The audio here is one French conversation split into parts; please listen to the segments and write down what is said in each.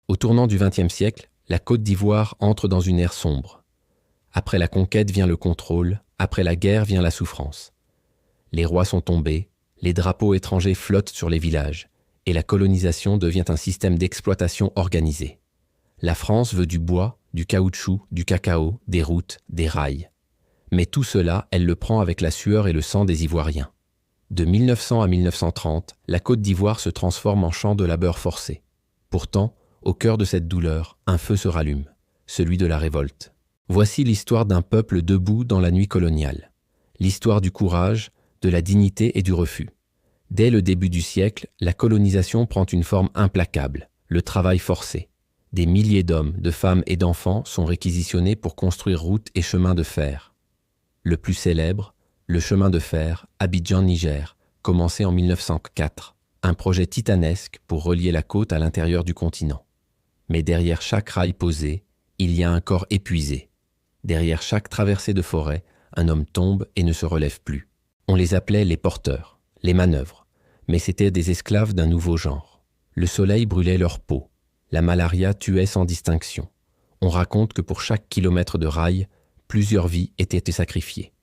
Au tournant du XXe siècle, la Côte d'Ivoire entre dans une ère sombre. Après la conquête vient le contrôle, après la guerre vient la souffrance. Les rois sont tombés, les drapeaux étrangers flottent sur les villages, et la colonisation devient un système d'exploitation organisé. La France veut du bois, du caoutchouc, du cacao, des routes, des rails. Mais tout cela, elle le prend avec la sueur et le sang des Ivoiriens. De 1900 à 1930, la Côte d'Ivoire se transforme en champ de labeur forcé. Pourtant, au cœur de cette douleur, un feu se rallume, celui de la révolte. Voici l'histoire d'un peuple debout dans la nuit coloniale. L'histoire du courage, de la dignité et du refus. Dès le début du siècle, la colonisation prend une forme implacable, le travail forcé. Des milliers d'hommes, de femmes et d'enfants sont réquisitionnés pour construire routes et chemins de fer. Le plus célèbre, le chemin de fer Abidjan-Niger, commencé en 1904, un projet titanesque pour relier la côte à l'intérieur du continent. Mais derrière chaque rail posé, il y a un corps épuisé. Derrière chaque traversée de forêt, un homme tombe et ne se relève plus. On les appelait les porteurs, les manœuvres, mais c'étaient des esclaves d'un nouveau genre. Le soleil brûlait leur peau, la malaria tuait sans distinction. On raconte que pour chaque kilomètre de rail, plusieurs vies étaient sacrifiées.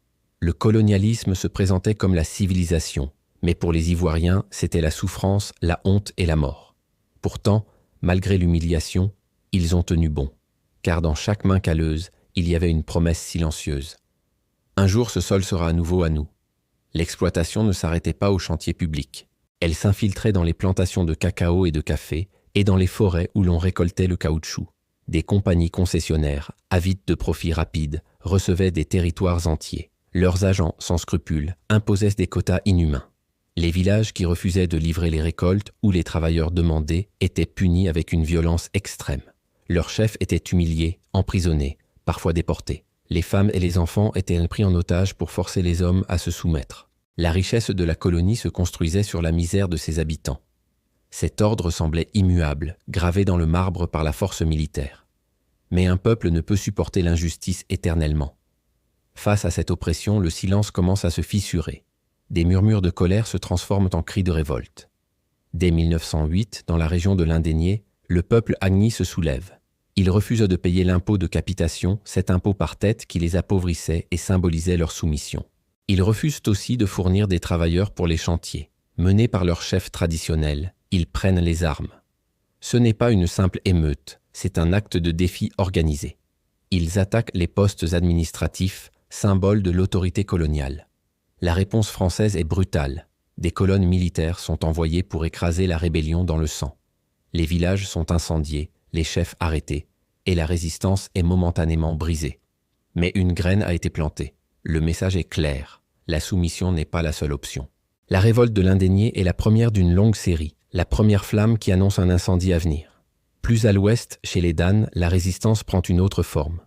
Le colonialisme se présentait comme la civilisation, mais pour les Ivoiriens, c'était la souffrance, la honte et la mort. Pourtant, malgré l'humiliation, ils ont tenu bon, car dans chaque main calleuse, il y avait une promesse silencieuse. Un jour, ce sol sera à nouveau à nous. L'exploitation ne s'arrêtait pas aux chantiers publics. Elle s'infiltrait dans les plantations de cacao et de café et dans les forêts où l'on récoltait le caoutchouc. Des compagnies concessionnaires, avides de profits rapides, recevaient des territoires entiers. Leurs agents, sans scrupules, imposaient des quotas inhumains. Les villages qui refusaient de livrer les récoltes ou les travailleurs demandés étaient punis avec une violence extrême. Leurs chefs étaient humiliés, emprisonnés, parfois déportés. Les femmes et les enfants étaient pris en otage pour forcer les hommes à se soumettre. La richesse de la colonie se construisait sur la misère de ses habitants. Cet ordre semblait immuable, gravé dans le marbre par la force militaire. Mais un peuple ne peut supporter l'injustice éternellement. Face à cette oppression, le silence commence à se fissurer. Des murmures de colère se transforment en cris de révolte. Dès 1908, dans la région de l'Indénié, le peuple Agni se soulève. Il refuse de payer l'impôt de capitation, cet impôt par tête qui les appauvrissait et symbolisait leur soumission. Ils refusent aussi de fournir des travailleurs pour les chantiers. Menés par leur chef traditionnel, ils prennent les armes. Ce n'est pas une simple émeute, c'est un acte de défi organisé. Ils attaquent les postes administratifs, symboles de l'autorité coloniale. La réponse française est brutale. Des colonnes militaires sont envoyées pour écraser la rébellion dans le sang. Les villages sont incendiés, les chefs arrêtés, et la résistance est momentanément brisée. Mais une graine a été plantée. Le message est clair. La soumission n'est pas la seule option. La révolte de l'Indénié est la première d'une longue série, la première flamme qui annonce un incendie à venir. Plus à l'ouest, chez les Dan, la résistance prend une autre forme.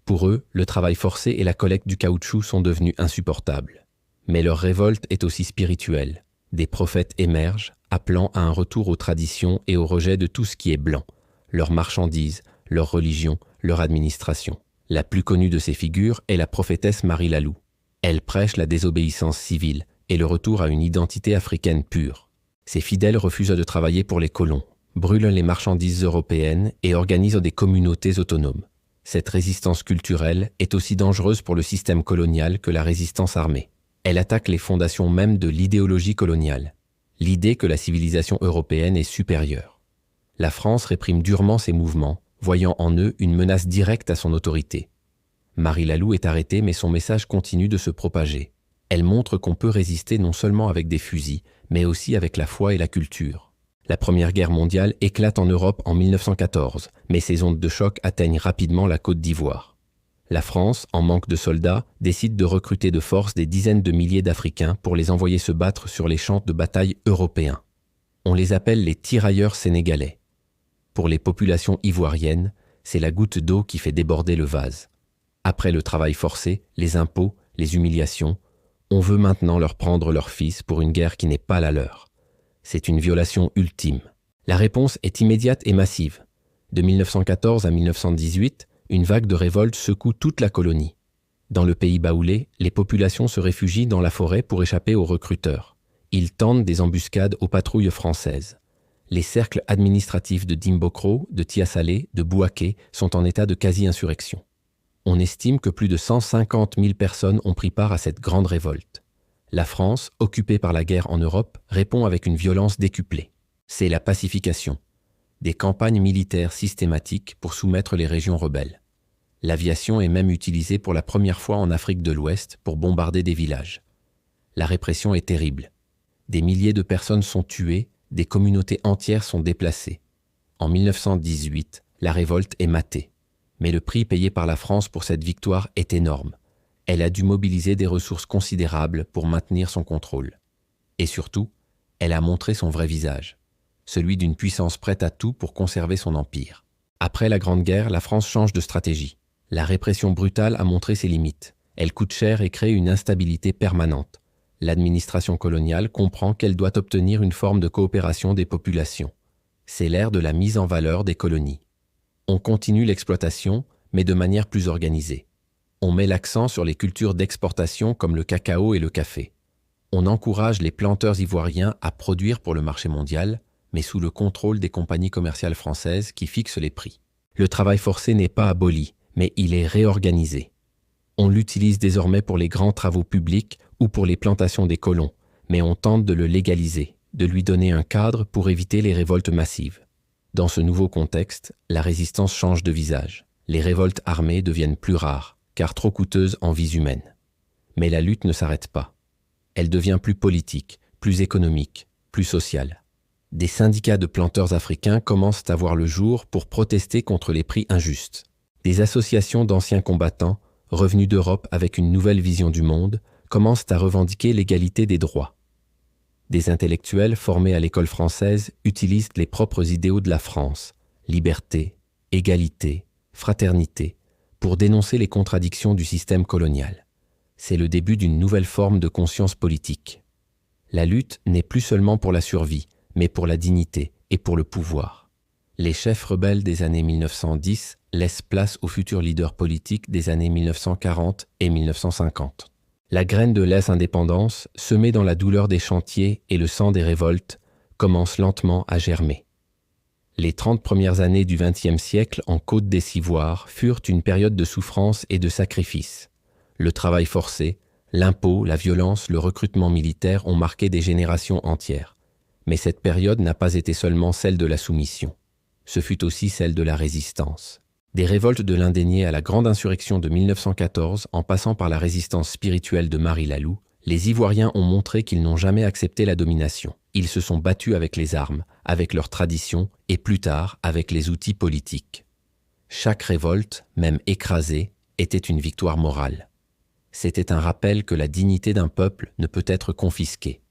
Pour eux, le travail forcé et la collecte du caoutchouc sont devenus insupportables. Mais leur révolte est aussi spirituelle. Des prophètes émergent, appelant à un retour aux traditions et au rejet de tout ce qui est blanc, leurs marchandises, leur religion, leur administration. La plus connue de ces figures est la prophétesse Marie Lalou. Elle prêche la désobéissance civile et le retour à une identité africaine pure. Ses fidèles refusent de travailler pour les colons, brûlent les marchandises européennes et organisent des communautés autonomes. Cette résistance culturelle est aussi dangereuse pour le système colonial que la résistance armée. Elle attaque les fondations même de l'idéologie coloniale, l'idée que la civilisation européenne est supérieure. La France réprime durement ces mouvements, voyant en eux une menace directe à son autorité. Marie Lalou est arrêtée, mais son message continue de se propager. Elle montre qu'on peut résister non seulement avec des fusils, mais aussi avec la foi et la culture. La Première Guerre mondiale éclate en Europe en 1914, mais ces ondes de choc atteignent rapidement la Côte d'Ivoire. La France, en manque de soldats, décide de recruter de force des dizaines de milliers d'Africains pour les envoyer se battre sur les champs de bataille européens. On les appelle les tirailleurs sénégalais. Pour les populations ivoiriennes, c'est la goutte d'eau qui fait déborder le vase. Après le travail forcé, les impôts, les humiliations, on veut maintenant leur prendre leurs fils pour une guerre qui n'est pas la leur. C'est une violation ultime. La réponse est immédiate et massive. De 1914 à 1918, une vague de révolte secoue toute la colonie. Dans le pays baoulé, les populations se réfugient dans la forêt pour échapper aux recruteurs. Ils tendent des embuscades aux patrouilles françaises. Les cercles administratifs de Dimbokro, de Tiasalé, de Bouaké sont en état de quasi-insurrection. On estime que plus de 150 000 personnes ont pris part à cette grande révolte. La France, occupée par la guerre en Europe, répond avec une violence décuplée. C'est la pacification. Des campagnes militaires systématiques pour soumettre les régions rebelles. L'aviation est même utilisée pour la première fois en Afrique de l'Ouest pour bombarder des villages. La répression est terrible. Des milliers de personnes sont tuées, des communautés entières sont déplacées. En 1918, la révolte est matée. Mais le prix payé par la France pour cette victoire est énorme. Elle a dû mobiliser des ressources considérables pour maintenir son contrôle. Et surtout, elle a montré son vrai visage, celui d'une puissance prête à tout pour conserver son empire. Après la Grande Guerre, la France change de stratégie. La répression brutale a montré ses limites. Elle coûte cher et crée une instabilité permanente. L'administration coloniale comprend qu'elle doit obtenir une forme de coopération des populations. C'est l'ère de la mise en valeur des colonies. On continue l'exploitation, mais de manière plus organisée. On met l'accent sur les cultures d'exportation comme le cacao et le café. On encourage les planteurs ivoiriens à produire pour le marché mondial, mais sous le contrôle des compagnies commerciales françaises qui fixent les prix. Le travail forcé n'est pas aboli, mais il est réorganisé. On l'utilise désormais pour les grands travaux publics ou pour les plantations des colons, mais on tente de le légaliser, de lui donner un cadre pour éviter les révoltes massives. Dans ce nouveau contexte, la résistance change de visage. Les révoltes armées deviennent plus rares, car trop coûteuses en vies humaines. Mais la lutte ne s'arrête pas. Elle devient plus politique, plus économique, plus sociale. Des syndicats de planteurs africains commencent à voir le jour pour protester contre les prix injustes. Des associations d'anciens combattants, revenus d'Europe avec une nouvelle vision du monde, commencent à revendiquer l'égalité des droits. Des intellectuels formés à l'école française utilisent les propres idéaux de la France, liberté, égalité, fraternité, pour dénoncer les contradictions du système colonial. C'est le début d'une nouvelle forme de conscience politique. La lutte n'est plus seulement pour la survie, mais pour la dignité et pour le pouvoir. Les chefs rebelles des années 1910 laissent place aux futurs leaders politiques des années 1940 et 1950. La graine de l'indépendance, semée dans la douleur des chantiers et le sang des révoltes, commence lentement à germer. Les 30 premières années du XXe siècle en Côte d'Ivoire furent une période de souffrance et de sacrifice. Le travail forcé, l'impôt, la violence, le recrutement militaire ont marqué des générations entières. Mais cette période n'a pas été seulement celle de la soumission. Ce fut aussi celle de la résistance. Des révoltes de l'Indénié à la grande insurrection de 1914, en passant par la résistance spirituelle de Marie Laloux, les Ivoiriens ont montré qu'ils n'ont jamais accepté la domination. Ils se sont battus avec les armes, avec leurs traditions et plus tard avec les outils politiques. Chaque révolte, même écrasée, était une victoire morale. C'était un rappel que la dignité d'un peuple ne peut être confisquée.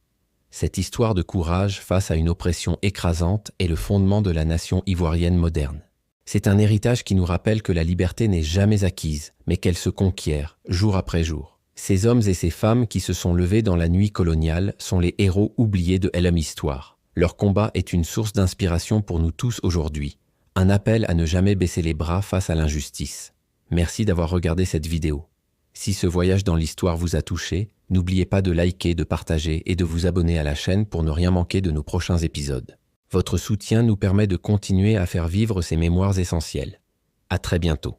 Cette histoire de courage face à une oppression écrasante est le fondement de la nation ivoirienne moderne. C'est un héritage qui nous rappelle que la liberté n'est jamais acquise, mais qu'elle se conquiert, jour après jour. Ces hommes et ces femmes qui se sont levés dans la nuit coloniale sont les héros oubliés de LM Histoire. Leur combat est une source d'inspiration pour nous tous aujourd'hui, un appel à ne jamais baisser les bras face à l'injustice. Merci d'avoir regardé cette vidéo. Si ce voyage dans l'histoire vous a touché, n'oubliez pas de liker, de partager et de vous abonner à la chaîne pour ne rien manquer de nos prochains épisodes. Votre soutien nous permet de continuer à faire vivre ces mémoires essentielles. À très bientôt.